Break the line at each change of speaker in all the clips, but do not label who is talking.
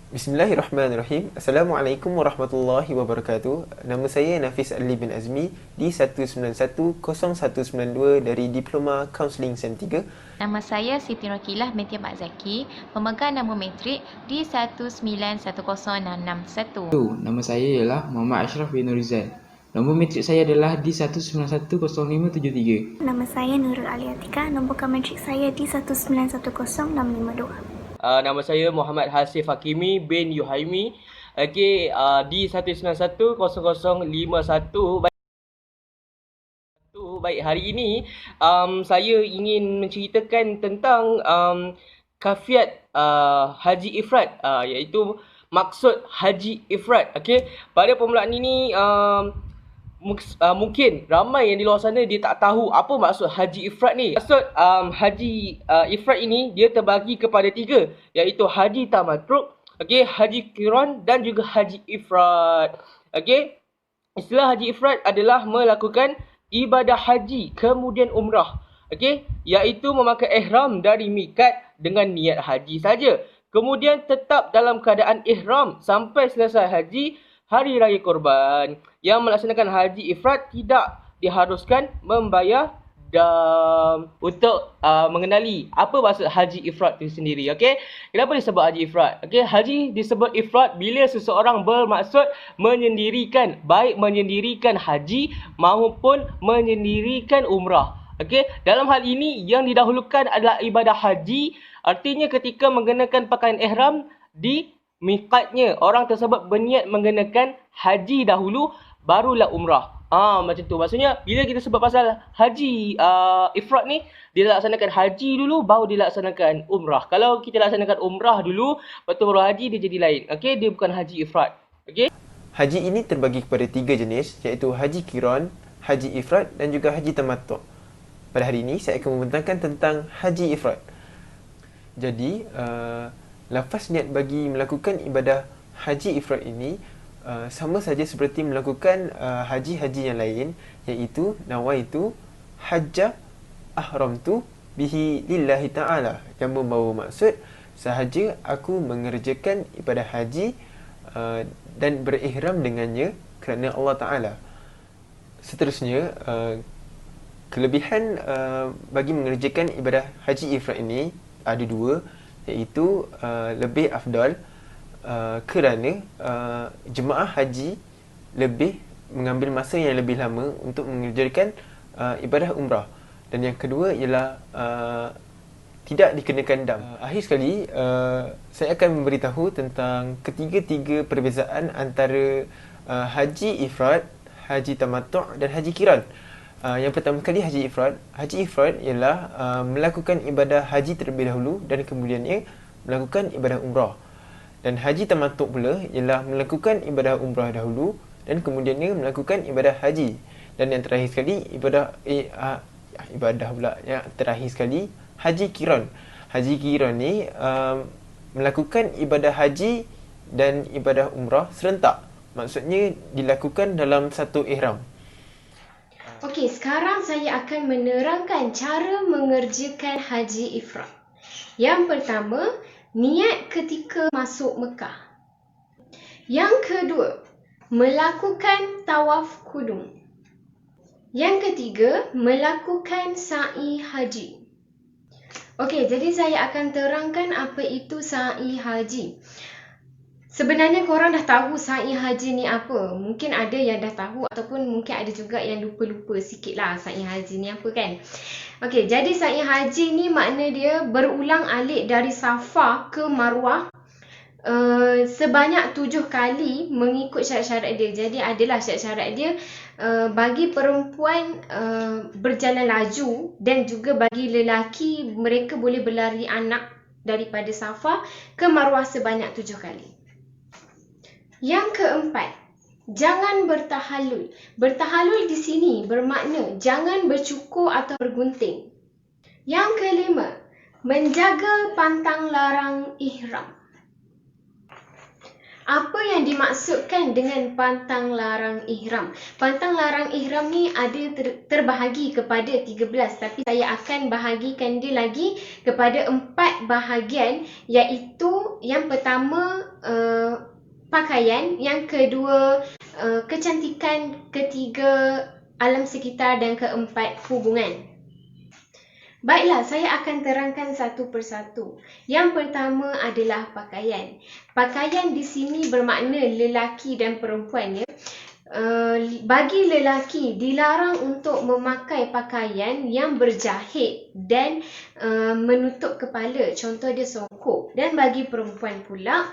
Bismillahirrahmanirrahim. Assalamualaikum warahmatullahi wabarakatuh. Nama saya Nafis Ali bin Azmi di 1910192 dari Diploma Counselling Sem 3.
Nama saya Siti Rokilah binti Mak Zaki, pemegang nombor matrik di 1910661.
Nama saya ialah Muhammad Ashraf bin Nurizal. Nombor matrik saya adalah di 1910573.
Nama saya Nurul Ali Atika, nombor matrik saya di 1910652.
Nama saya Muhammad Hasif Hakimi bin Yuhaimi. Di 1910051. Baik, hari ini saya ingin menceritakan tentang kafiat Haji Ifrat, iaitu maksud Haji Ifrat. Pada permulaan ini mungkin ramai yang di luar sana dia tak tahu apa maksud Haji Ifrat ni. Maksud Haji Ifrat ini dia terbagi kepada 3, iaitu Haji Tamattu', Haji Qiran dan juga Haji Ifrat. Istilah Haji Ifrat adalah melakukan ibadah haji kemudian umrah, iaitu memakai ihram dari mikat dengan niat haji saja, kemudian tetap dalam keadaan ihram sampai selesai haji hari raya Korban. Yang melaksanakan Haji Ifrat tidak diharuskan membayar dam. Untuk mengenali apa maksud Haji Ifrat itu sendiri, kenapa disebut Haji Ifrat? Haji disebut Ifrat bila seseorang bermaksud menyendirikan, baik menyendirikan haji maupun menyendirikan umrah. Dalam hal ini yang didahulukan adalah ibadah haji, artinya ketika mengenakan pakaian ihram di miqatnya, orang tersebut berniat mengenakan haji dahulu, barulah umrah. Macam tu. Maksudnya bila kita sebut pasal Haji Ifrat ni, dia laksanakan haji dulu, baru dilaksanakan umrah. Kalau kita laksanakan umrah dulu, lepas tu baru haji, dia jadi lain. Dia bukan Haji Ifrat.
Haji ini terbagi kepada 3 jenis, iaitu Haji Qiran, Haji Ifrat dan juga Haji Tamattu'. Pada hari ini saya akan membentangkan tentang Haji Ifrat. Jadi lafaz niat bagi melakukan ibadah Haji Ifrat ini sama saja seperti melakukan haji-haji yang lain, iaitu nawaitu hajja ahramtu bihi lillahi ta'ala, yang membawa maksud sahaja aku mengerjakan ibadah haji dan berihram dengannya kerana Allah Ta'ala. Seterusnya, kelebihan bagi mengerjakan ibadah Haji Ifrat ini ada 2, iaitu lebih afdal kerana jemaah haji lebih mengambil masa yang lebih lama untuk mengerjakan ibadah umrah. Dan yang kedua ialah tidak dikenakan dam. Akhir sekali, saya akan memberitahu tentang ketiga-tiga perbezaan antara Haji Ifrat, Haji Tamattu' dan Haji Qiran. Yang pertama sekali Haji Ifrat. Haji Ifrat ialah melakukan ibadah haji terlebih dahulu dan kemudiannya melakukan ibadah umrah. Dan Haji Tamattu' pula ialah melakukan ibadah umrah dahulu dan kemudiannya melakukan ibadah haji. Dan yang terakhir sekali yang terakhir sekali Haji Qiran. Haji Qiran ni melakukan ibadah haji dan ibadah umrah serentak. Maksudnya dilakukan dalam satu ihram.
Sekarang saya akan menerangkan cara mengerjakan Haji Ifrat. Yang pertama, niat ketika masuk Mekah. Yang kedua, melakukan tawaf kudum. Yang ketiga, melakukan sa'i haji. Jadi saya akan terangkan apa itu sa'i haji. Sebenarnya korang dah tahu sa'i haji ni apa. Mungkin ada yang dah tahu ataupun mungkin ada juga yang lupa-lupa sikit lah sa'i haji ni apa kan. Jadi sa'i haji ni makna dia berulang alik dari Safa ke Marwah sebanyak 7 kali mengikut syarat-syarat dia. Jadi adalah syarat-syarat dia bagi perempuan berjalan laju dan juga bagi lelaki mereka boleh berlari anak daripada Safa ke Marwah sebanyak 7 kali. Yang keempat, jangan bertahalul. Bertahalul di sini bermakna jangan bercukur atau bergunting. Yang kelima, menjaga pantang larang ihram. Apa yang dimaksudkan dengan pantang larang ihram? Pantang larang ihram ni ada terbahagi kepada 13, tapi saya akan bahagikan dia lagi kepada 4 bahagian, iaitu yang pertama pakaian, yang kedua kecantikan, ketiga alam sekitar dan keempat hubungan. Baiklah, saya akan terangkan satu persatu. Yang pertama adalah pakaian. Pakaian di sini bermakna lelaki dan perempuan, ya. Bagi lelaki dilarang untuk memakai pakaian yang berjahit dan menutup kepala, contoh dia songkok. Dan bagi perempuan pula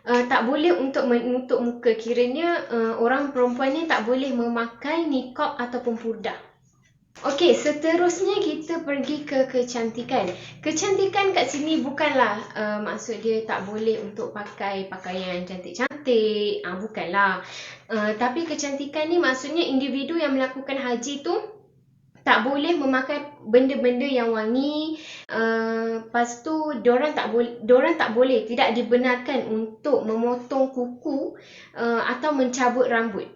tak boleh untuk menutup muka, kiranya orang perempuan ni tak boleh memakai niqab ataupun purdah. Okey, seterusnya kita pergi ke kecantikan. Kecantikan kat sini bukanlah maksud dia tak boleh untuk pakai pakaian cantik-cantik, bukanlah. Tapi kecantikan ni maksudnya individu yang melakukan haji tu tak boleh memakai benda-benda yang wangi. Lepas tu diorang tak boleh, tidak dibenarkan untuk memotong kuku atau mencabut rambut.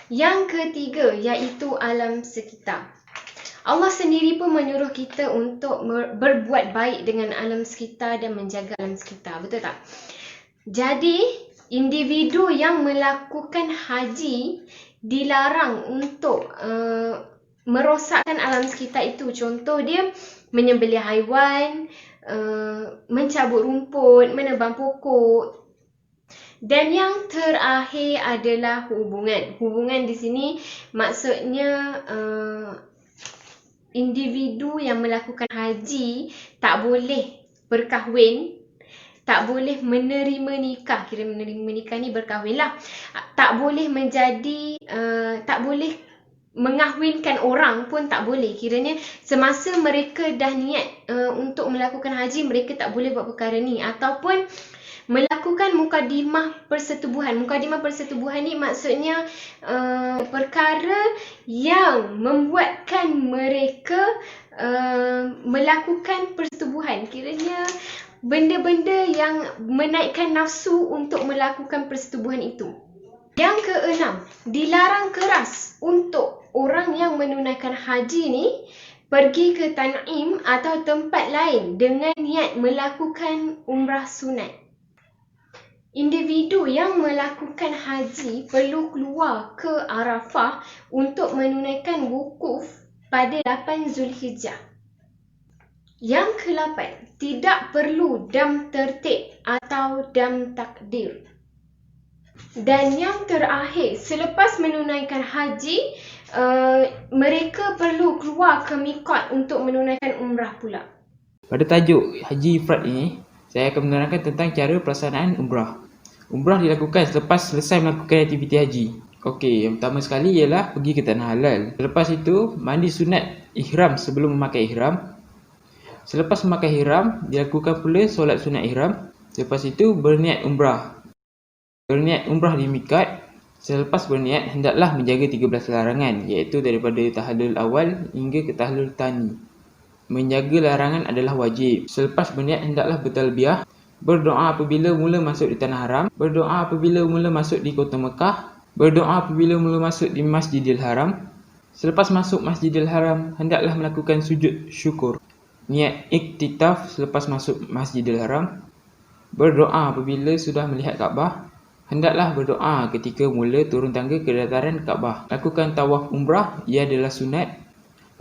Yang ketiga iaitu alam sekitar. Allah sendiri pun menyuruh kita untuk berbuat baik dengan alam sekitar dan menjaga alam sekitar, betul tak? Jadi, individu yang melakukan haji dilarang untuk merosakkan alam sekitar itu. Contoh dia menyembelih haiwan, mencabut rumput, menebang pokok. Dan yang terakhir adalah hubungan. Hubungan di sini maksudnya individu yang melakukan haji tak boleh berkahwin, tak boleh menerima nikah. Kira menerima nikah ni berkahwin lah. Tak boleh menjadi, tak boleh mengahwinkan orang pun tak boleh. Kiranya semasa mereka dah niat untuk melakukan haji, mereka tak boleh buat perkara ni. Ataupun melakukan mukadimah persetubuhan. Mukadimah persetubuhan ni maksudnya perkara yang membuatkan mereka melakukan persetubuhan. Kiranya benda-benda yang menaikkan nafsu untuk melakukan persetubuhan itu. Yang keenam, dilarang keras untuk orang yang menunaikan haji ni pergi ke Tan'im atau tempat lain dengan niat melakukan umrah sunat. Individu yang melakukan haji perlu keluar ke Arafah untuk menunaikan wukuf pada 8 Zulhijjah. Yang ke-8, tidak perlu dam tertib atau dam takdir. Dan yang terakhir, selepas menunaikan haji, mereka perlu keluar ke miqat untuk menunaikan umrah pula.
Pada tajuk Haji Ifrat ini, saya akan menerangkan tentang cara pelaksanaan umrah. Umrah dilakukan selepas selesai melakukan aktiviti haji. Okey, yang pertama sekali ialah pergi ke tanah halal. Selepas itu, mandi sunat ihram sebelum memakai ihram. Selepas memakai ihram, dilakukan pula solat sunat ihram. Selepas itu, berniat umrah. Berniat umrah di miqat. Selepas berniat, hendaklah menjaga 13 larangan, iaitu daripada tahallul awal hingga ke tahallul tani. Menjaga larangan adalah wajib. Selepas berniat, hendaklah bertalbiyah. Berdoa apabila mula masuk di tanah haram. Berdoa apabila mula masuk di kota Mekah. Berdoa apabila mula masuk di Masjidil Haram. Selepas masuk Masjidil Haram, hendaklah melakukan sujud syukur. Niat iktitaf selepas masuk Masjidil Haram. Berdoa apabila sudah melihat Kaabah. Hendaklah berdoa ketika mula turun tangga ke dataran Kaabah. Lakukan tawaf umrah, ia adalah sunat.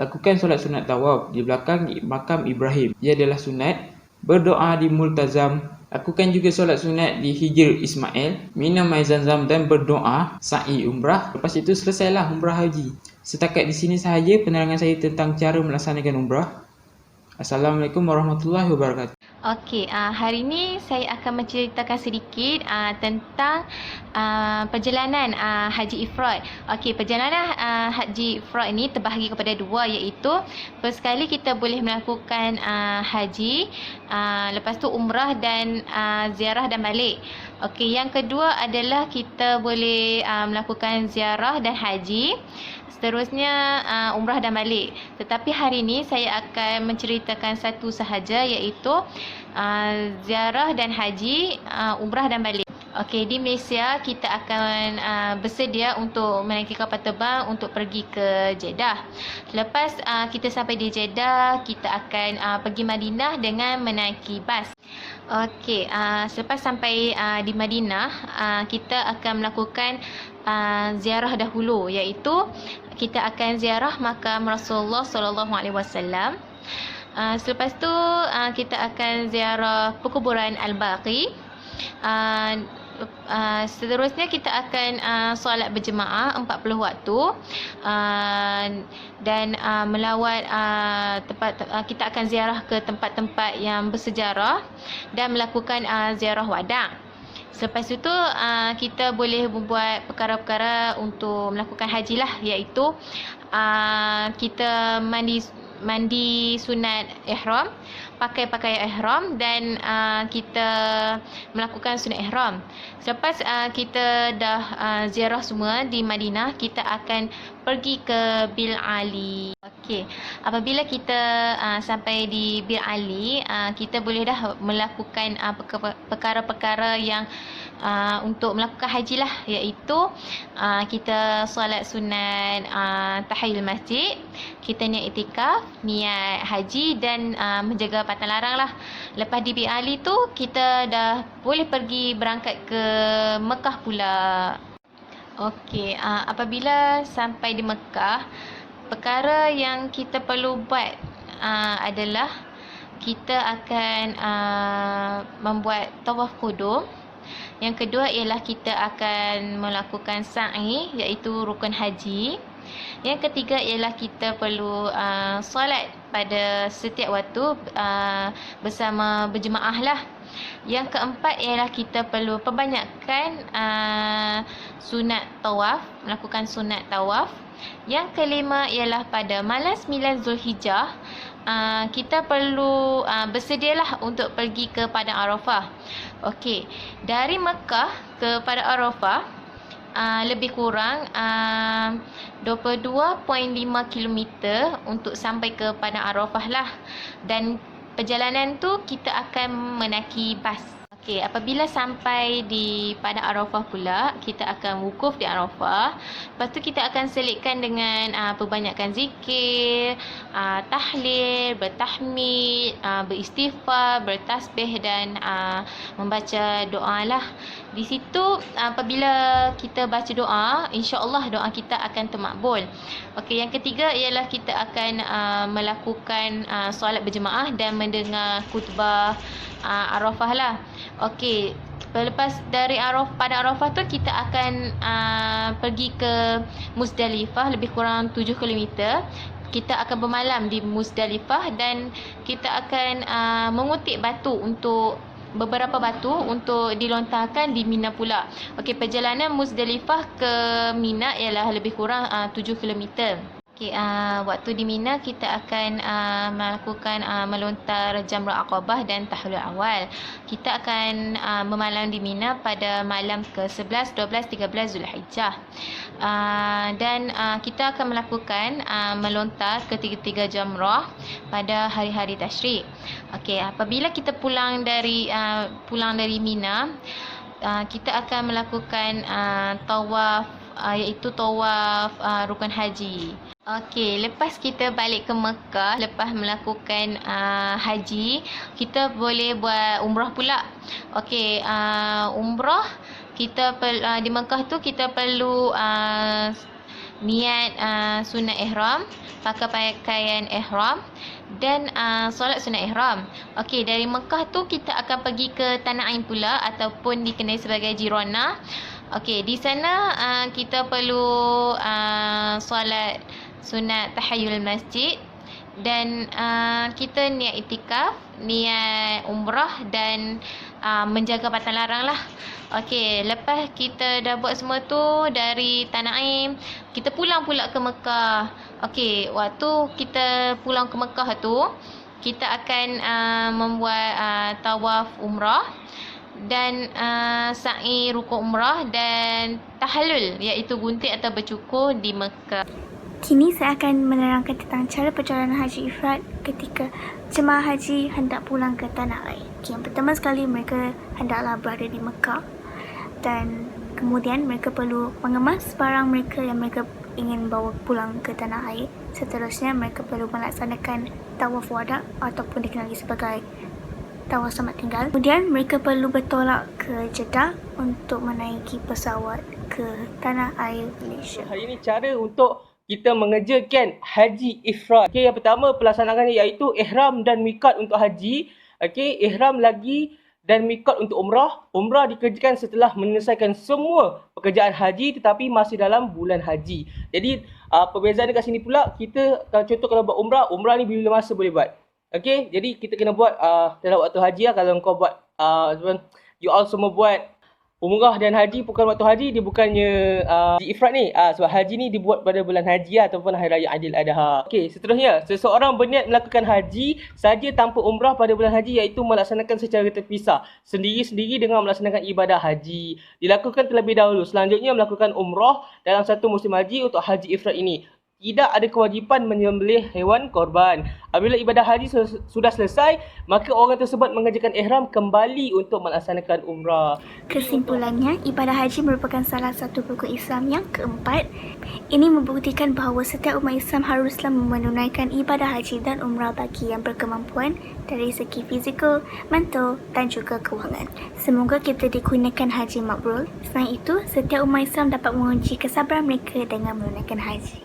Lakukan solat sunat tawaf di belakang makam Ibrahim, ia adalah sunat. Berdoa di Multazam. Lakukan juga solat sunat di Hijr Ismail. Minum air Zamzam dan berdoa sa'i umrah. Lepas itu selesailah umrah haji. Setakat di sini sahaja penerangan saya tentang cara melaksanakan umrah. Assalamualaikum warahmatullahi wabarakatuh.
Okey, hari ini saya akan menceritakan sedikit tentang perjalanan Haji Ifrat. Okey, perjalanan Haji Ifrat ini terbahagi kepada dua, iaitu first kali kita boleh melakukan haji, lepas tu umrah dan ziarah dan balik. Okey, yang kedua adalah kita boleh melakukan ziarah dan haji. Seterusnya umrah dan balik. Tetapi hari ini saya akan menceritakan satu sahaja, iaitu ziarah dan haji, umrah dan balik. Okey, di Malaysia kita akan bersedia untuk menaiki kapal terbang untuk pergi ke Jeddah. Lepas kita sampai di Jeddah, kita akan pergi Madinah dengan menaiki bas. Okey, selepas sampai di Madinah, kita akan melakukan ziarah dahulu, iaitu kita akan ziarah makam Rasulullah SAW. Selepas tu kita akan ziarah perkuburan Al-Baqi. Seterusnya kita akan solat berjemaah 40 waktu dan melawat tempat, kita akan ziarah ke tempat-tempat yang bersejarah dan melakukan ziarah wadah. Selepas itu kita boleh membuat perkara-perkara untuk melakukan haji lah, iaitu kita mandi sunat ihram, pakai pakaian ihram dan kita melakukan sunat ihram. Selepas kita dah ziarah semua di Madinah, kita akan pergi ke Bil Ali. Okey, apabila kita sampai di Bil Ali, kita boleh dah melakukan perkara-perkara yang untuk melakukan haji lah, iaitu kita solat sunat tahiyul masjid, kita niat iktikaf, niat haji dan menjaga pantang larang lah. Lepas di Bil Ali tu, kita dah boleh pergi berangkat ke Mekah pula. Okey, apabila sampai di Mekah, perkara yang kita perlu buat adalah kita akan membuat tawaf qudum. Yang kedua ialah kita akan melakukan sa'i, iaitu rukun haji. Yang ketiga ialah kita perlu solat pada setiap waktu bersama berjemaah lah. Yang keempat ialah kita perlu perbanyakkan sunat tawaf, melakukan sunat tawaf. Yang kelima ialah pada malam 9 Zulhijjah, kita perlu bersedialah untuk pergi ke Padang Arafah. Okey, dari Mekah ke Padang Arafah lebih kurang 22.5 km untuk sampai ke Padang Arafah lah. Dan perjalanan tu kita akan menaiki bas. Okey, apabila sampai di Padang Arafah pula, kita akan wukuf di Arafah. Lepas tu kita akan selitkan dengan perbanyakan zikir, tahlil, bertahmid, beristighfar, bertasbih dan membaca doa lah. Di situ apabila kita baca doa, insya-Allah doa kita akan termakbul. Okey, yang ketiga ialah kita akan melakukan solat berjemaah dan mendengar khutbah Arafah lah. Okey, lepas dari pada Arafah tu kita akan pergi ke Muzdalifah, lebih kurang 7 km. Kita akan bermalam di Muzdalifah dan kita akan mengutip beberapa batu untuk dilontarkan di Mina pula. Okey, perjalanan Muzdalifah ke Mina ialah lebih kurang 7 km. Okey, waktu di Mina kita akan melakukan melontar Jamrah Aqabah dan Tahlul Awal. Kita akan bermalam di Mina pada malam ke-11, 12, 13 Zulhijjah. Dan kita akan melakukan melontar ketiga-tiga jamrah pada hari-hari tasyrik. Okey, apabila kita pulang dari Mina, kita akan melakukan tawaf, iaitu tawaf rukun haji. Okey, lepas kita balik ke Mekah, lepas melakukan haji, kita boleh buat umrah pula. Okey, umrah kita di Mekah tu kita perlu niat sunat ihram, pakai pakaian ihram dan solat sunat ihram. Okey, dari Mekah tu kita akan pergi ke Tanah Ain pula ataupun dikenali sebagai Jirona. Okey, di sana kita perlu solat sunat tahiyul masjid dan kita niat iktikaf, niat umrah dan menjaga pantang larang lah. Okey, lepas kita dah buat semua tu dari Tanah Ain, kita pulang pula ke Mekah. Okey, waktu kita pulang ke Mekah tu, kita akan membuat tawaf umrah dan sa'i rukun umrah dan tahallul, iaitu gunting atau bercukur di Mekah.
Kini saya akan menerangkan tentang cara perjalanan haji ifrad ketika jemaah haji hendak pulang ke tanah air. Yang pertama sekali, mereka hendaklah berada di Mekah. dan kemudian mereka perlu mengemas barang mereka yang mereka ingin bawa pulang ke tanah air. Seterusnya, mereka perlu melaksanakan tawaf wada ataupun dikenali sebagai tawaf selamat tinggal. Kemudian, mereka perlu bertolak ke Jeddah untuk menaiki pesawat ke tanah air Malaysia.
Hari ini cara untuk kita mengerjakan haji ifrad. Okey, yang pertama pelaksanaannya iaitu ihram dan miqat untuk haji. Okey, ihram lagi dan miqat untuk umrah. Umrah dikerjakan setelah menyelesaikan semua pekerjaan haji tetapi masih dalam bulan haji. Jadi perbezaan dekat sini pula, kita contoh kalau buat umrah ni bila masa boleh buat. Okey, jadi kita kena buat dalam waktu haji lah. Kalau kau buat you all semua buat umrah dan haji bukan waktu haji, dia bukannya haji ifrad ni. Sebab haji ni dibuat pada bulan haji ataupun hari raya Aidil Adha. Okey, seterusnya, seseorang berniat melakukan haji saja tanpa umrah pada bulan haji iaitu melaksanakan secara terpisah, sendiri-sendiri dengan melaksanakan ibadah haji. Dilakukan terlebih dahulu. Selanjutnya melakukan umrah dalam satu musim haji untuk haji ifrad ini. Tidak ada kewajipan menyembelih hewan korban. Apabila ibadah haji sudah selesai, maka orang tersebut mengerjakan ihram kembali untuk melaksanakan umrah.
Kesimpulannya, ibadah haji merupakan salah satu rukun Islam yang keempat. Ini membuktikan bahawa setiap umat Islam haruslah menunaikan ibadah haji dan umrah bagi yang berkemampuan dari segi fizikal, mental dan juga kewangan. Semoga kita dikurniakan haji mabrur. Selain itu, setiap umat Islam dapat menguji kesabaran mereka dengan menunaikan haji.